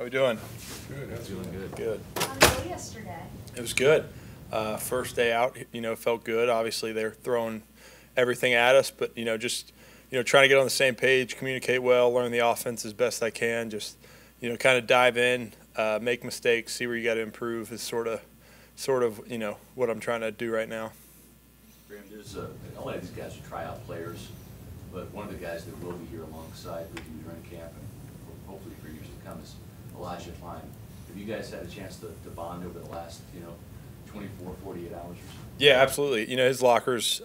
How we doing? Good. How's it Doing going? good. Good. How was yesterday? It was good. First day out, felt good. Obviously, they're throwing everything at us, but just trying to get on the same page, communicate well, learn the offense as best I can. Just kind of dive in, make mistakes, see where you got to improve. Is sort of what I'm trying to do right now. Graham, there's a lot of these guys are tryout players, but one of the guys that will be here alongside with you during camp and hopefully for years to come is Elijah Klein. Have you guys had a chance to bond over the last 24, 48 hours or so? Yeah, absolutely. His locker's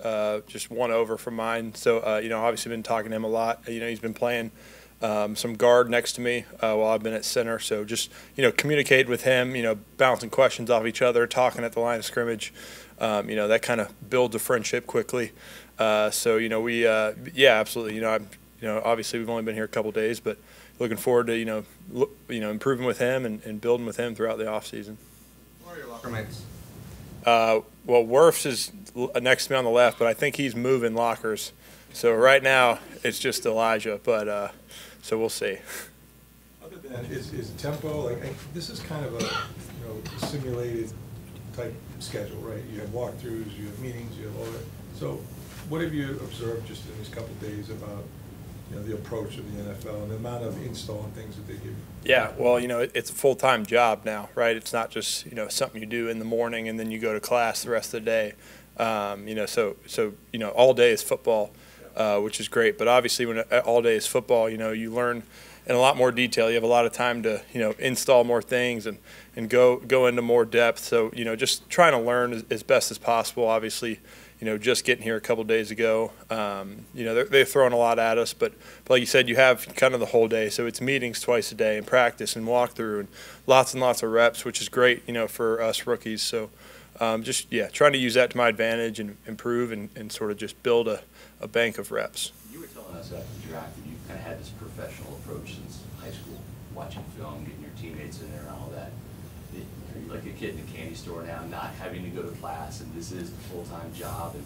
just one over from mine. So, obviously been talking to him a lot. He's been playing some guard next to me while I've been at center. So just, communicate with him, bouncing questions off each other, talking at the line of scrimmage. That kind of builds a friendship quickly. Yeah, absolutely. Obviously we've only been here a couple days, but looking forward to, improving with him and building with him throughout the offseason. Who are your locker mates? Well, Wirfs is next to me on the left, but I think he's moving lockers. So right now it's Elijah, but so we'll see. Other than is tempo this is kind of a simulated type schedule, right? You have walkthroughs, you have meetings, you have all that. So what have you observed just in these couple of days about the approach of the NFL and the amount of install and things that they give? Yeah, well, it's a full-time job now, right? It's not just something you do in the morning and then you go to class the rest of the day. So all day is football, which is great. But obviously, when all day is football, you learn in a lot more detail. You have a lot of time to install more things and go into more depth. So just trying to learn as best as possible. Obviously, just getting here a couple of days ago, they're throwing a lot at us, but like you said, you have kind of the whole day. So it's meetings twice a day and practice and walkthrough and lots of reps, which is great, for us rookies. So trying to use that to my advantage and improve and sort of just build a bank of reps. You were telling us after the draft that you kind of had this professional approach since high school, watching film, getting your teammates in there and all that. You're like a kid in a candy store now, not having to go to class, and this is a full-time job, and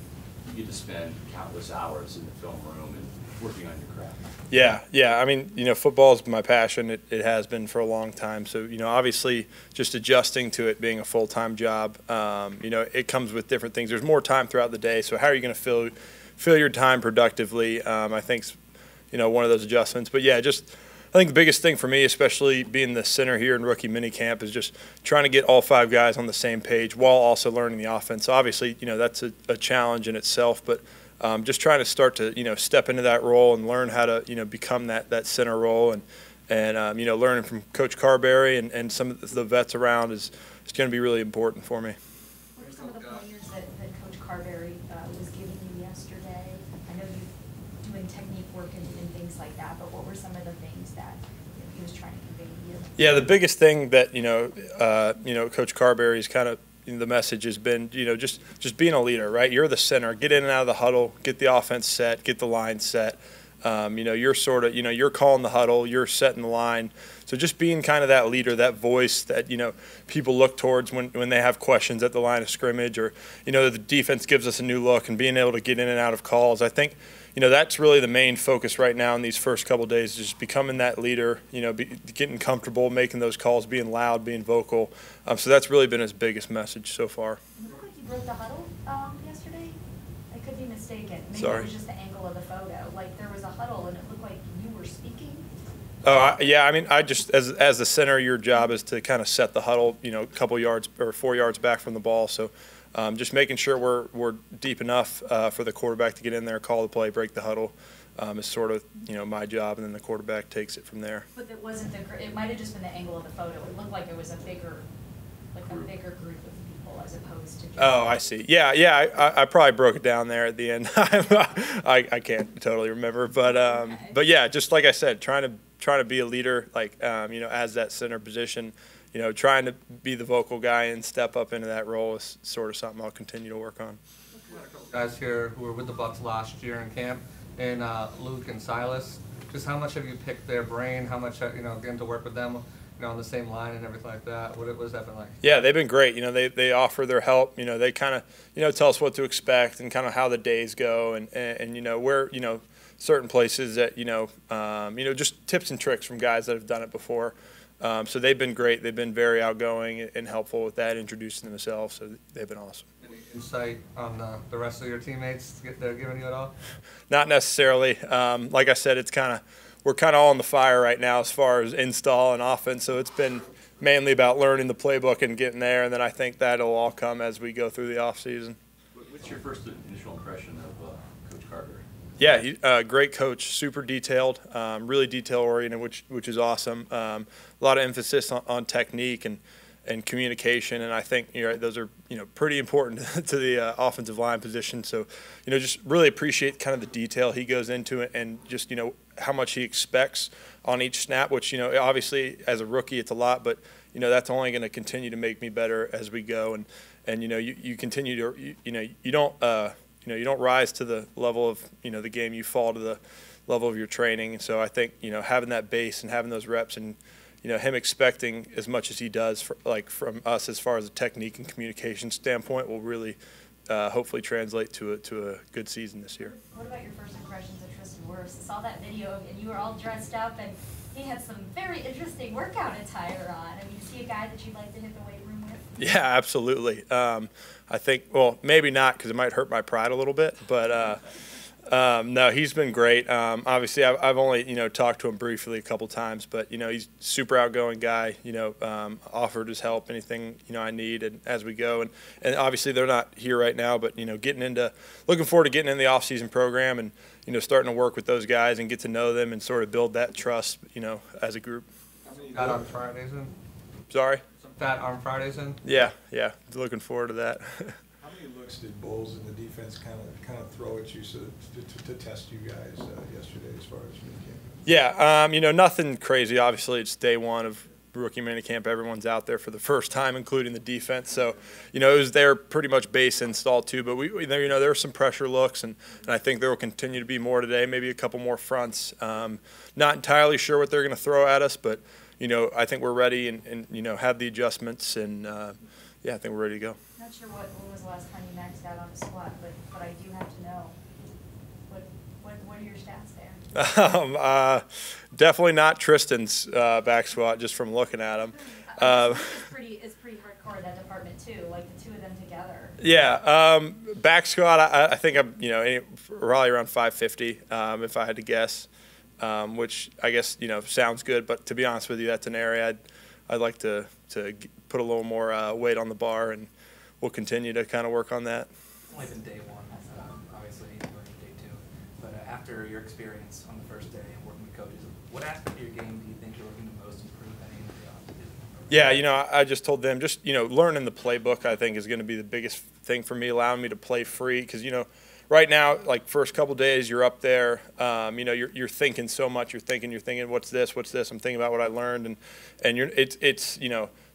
you get to spend countless hours in the film room and working on your craft. Yeah. I mean, football is my passion. It has been for a long time. So, obviously just adjusting to it being a full-time job, it comes with different things. There's more time throughout the day. So how are you going to fill your time productively? I think, one of those adjustments. But yeah, I think the biggest thing for me, especially being the center here in rookie minicamp, is just trying to get all 5 guys on the same page while also learning the offense. So obviously, that's a challenge in itself, but just trying to start to, step into that role and learn how to, become that center role and learning from Coach Carberry and some of the vets around is going to be really important for me. What are some of the pointers that Coach Carberry was giving you yesterday? I know you're doing technique work and things like that, but what were some of the things that he was trying to convey to you? Yeah, the biggest thing that Coach Carberry's kind of the message has been just being a leader, right? You're the center. Get in and out of the huddle. Get the offense set. Get the line set. You're sort of you're calling the huddle. You're setting the line. So just being kind of that leader, that voice that people look towards when they have questions at the line of scrimmage, or the defense gives us a new look, and being able to get in and out of calls. I think that's really the main focus right now in these first couple of days, just becoming that leader, getting comfortable, making those calls, being loud, being vocal. So that's really been his biggest message so far. It looked like you broke the huddle yesterday. I could be mistaken. Maybe Sorry. It was just the angle of the photo. Like there was a huddle and it looked like you were speaking. Oh, yeah. I mean, I just as the center, your job is to kind of set the huddle, a couple yards or 4 yards back from the ball. So just making sure we're deep enough for the quarterback to get in there, call the play, break the huddle is sort of my job, and then the quarterback takes it from there. But it wasn't it might have just been the angle of the photo. It looked like it was a bigger group of people as opposed to just. Oh, I see. Yeah. I probably broke it down there at the end. I can't totally remember, but Okay. but yeah, just like I said, trying to be a leader, as that center position. Trying to be the vocal guy and step up into that role is sort of something I'll continue to work on. We had a couple guys here who were with the Bucs last year in camp, and Luke and Silas. Just how much have you picked their brain? How much getting to work with them, on the same line and everything like that? What has that been like? Yeah, they've been great. They offer their help. They kind of tell us what to expect and kind of how the days go and where certain places that just tips and tricks from guys that have done it before. So they've been great. They've been very outgoing and helpful with that, introducing themselves. So they've been awesome. Any insight on the rest of your teammates they're giving you at all? Not necessarily. Like I said, we're kind of all on the fire right now as far as install and offense. So it's been mainly about learning the playbook and getting there, and then I think that'll all come as we go through the off season. What's your first initial impression of Coach Carter? Yeah, great coach, super detailed, really detail oriented, which is awesome. A lot of emphasis on technique and communication, and I think those are pretty important to the offensive line position. So just really appreciate kind of the detail he goes into it, and just how much he expects on each snap. Which obviously as a rookie it's a lot, but that's only going to continue to make me better as we go. And you continue to you don't rise to the level of the game. You fall to the level of your training. And so I think having that base and having those reps and him expecting as much as he does from us as far as a technique and communication standpoint will really hopefully translate to a good season this year. What about your first impressions of Tristan Wirfs? I saw that video and you were all dressed up and he had some very interesting workout attire on. I mean, is he a guy that you'd like to hit the weight room with? Yeah, absolutely. I think, well, maybe not because it might hurt my pride a little bit, but no, he's been great. Obviously, I've only talked to him briefly a couple times, but he's a super outgoing guy. Offered his help, anything I need, and as we go, and obviously they're not here right now, but looking forward to getting in the off-season program and starting to work with those guys and get to know them and sort of build that trust as a group. Fat on Fridays in? Sorry? Some fat on Fridays in? Yeah, looking forward to that. How many looks did Bowles and the defense kind of throw at you to test you guys yesterday as far as minicamp? Yeah, nothing crazy. Obviously, it's day one of rookie minicamp. Everyone's out there for the first time, including the defense. So, it was their pretty much base install too. But there were some pressure looks, and I think there will continue to be more today. Maybe a couple more fronts. Not entirely sure what they're going to throw at us, but I think we're ready and have the adjustments, and I think we're ready to go. Not sure when was the last time you maxed out on a squat, but I do have to know what are your stats there? Definitely not Tristan's back squat, just from looking at him. It's pretty hardcore, that department too, like the two of them together. Yeah, back squat. I think I'm probably around 550 if I had to guess, which I guess sounds good. But to be honest with you, that's an area I'd like to put a little more weight on the bar, and we'll continue to kind of work on that. It's only been day one, obviously going to day two. But after your experience on the first day and working with coaches, what aspect of your game do you think you're looking to most improve heading into the offseason? Yeah, I just told them just learning the playbook I think is going to be the biggest thing for me, allowing me to play free because right now, like first couple days, you're up there. You're thinking so much. You're thinking, what's this? I'm thinking about what I learned, and it's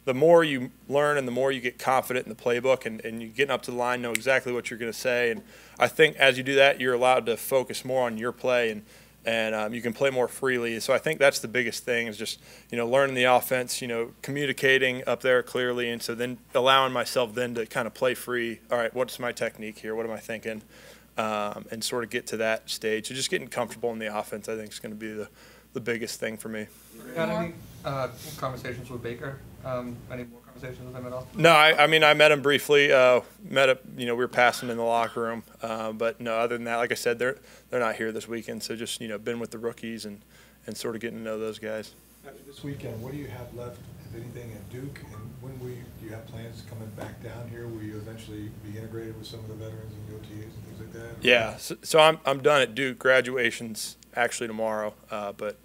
the more you learn and the more you get confident in the playbook, and you getting up to the line, know exactly what you're going to say. And I think as you do that, you're allowed to focus more on your play, and you can play more freely. So I think that's the biggest thing is just learning the offense, communicating up there clearly, and so then allowing myself then to kind of play free. All right, what's my technique here? What am I thinking? And sort of get to that stage. So just getting comfortable in the offense, I think, is going to be the biggest thing for me. Got any conversations with Baker? Any more conversations with him at all? No, I mean I met him briefly. We were passing in the locker room, but no. Other than that, like I said, they're not here this weekend. So just been with the rookies and sort of getting to know those guys. After this weekend, what do you have left, if anything, at Duke? And when do you have plans coming back down here? Will you eventually be integrated with some of the veterans and the OTAs and things like that? Yeah, so I'm done at Duke. Graduation's actually tomorrow, but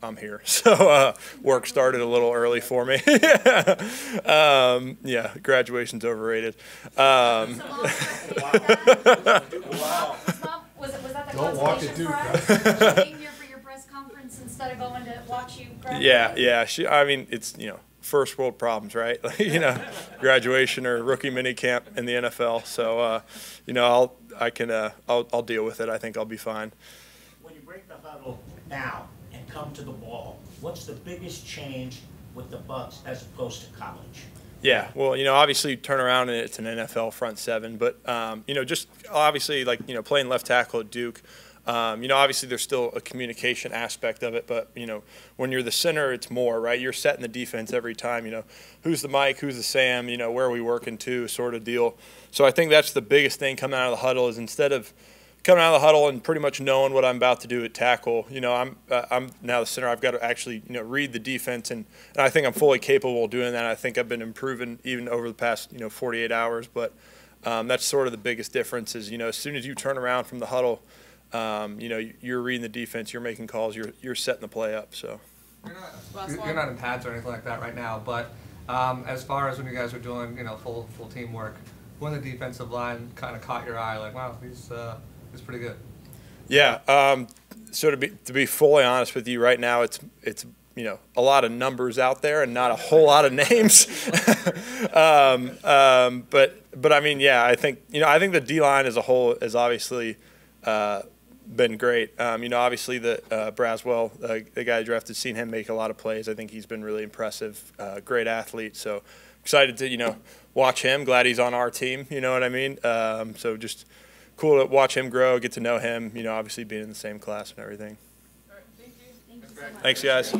I'm here. So work started a little early for me. Yeah, graduation's overrated. Wow. Was that the Don't walk at consolation Duke, prize? She came here for your press conference instead of going to watch you graduate? Yeah. It's first world problems, right? Graduation or rookie minicamp in the NFL. So I'll deal with it. I think I'll be fine. When you break the huddle now and come to the ball, what's the biggest change with the Bucs as opposed to college? Yeah, well, obviously you turn around and it's an NFL front seven, but just obviously playing left tackle at Duke, You know, obviously there's still a communication aspect of it, but, you know, when you're the center, it's more, right? You're setting the defense every time, you know, who's the Mike, who's the Sam, you know, where are we working to, sort of deal. So I think that's the biggest thing coming out of the huddle is instead of coming out of the huddle and pretty much knowing what I'm about to do at tackle, you know, I'm now the center. I've got to actually, you know, read the defense, and I think I'm fully capable of doing that. I think I've been improving even over the past, you know, 48 hours, but that's sort of the biggest difference is, you know, as soon as you turn around from the huddle, you know, you're reading the defense, you're making calls, you're setting the play up. So you're not in pads or anything like that right now, but as far as when you guys are doing, you know, full teamwork, when the defensive line kind of caught your eye, like, wow, he's pretty good. Yeah. So to be fully honest with you, right now it's you know, a lot of numbers out there and not a whole lot of names. But I mean, yeah, I think the D line as a whole is obviously been great. You know, obviously the Braswell, the guy drafted, seen him make a lot of plays. I think he's been really impressive. Great athlete. So excited to, you know, watch him. Glad he's on our team. You know what I mean? So just cool to watch him grow, get to know him. You know, obviously being in the same class and everything. Thank you so much. Thanks, guys.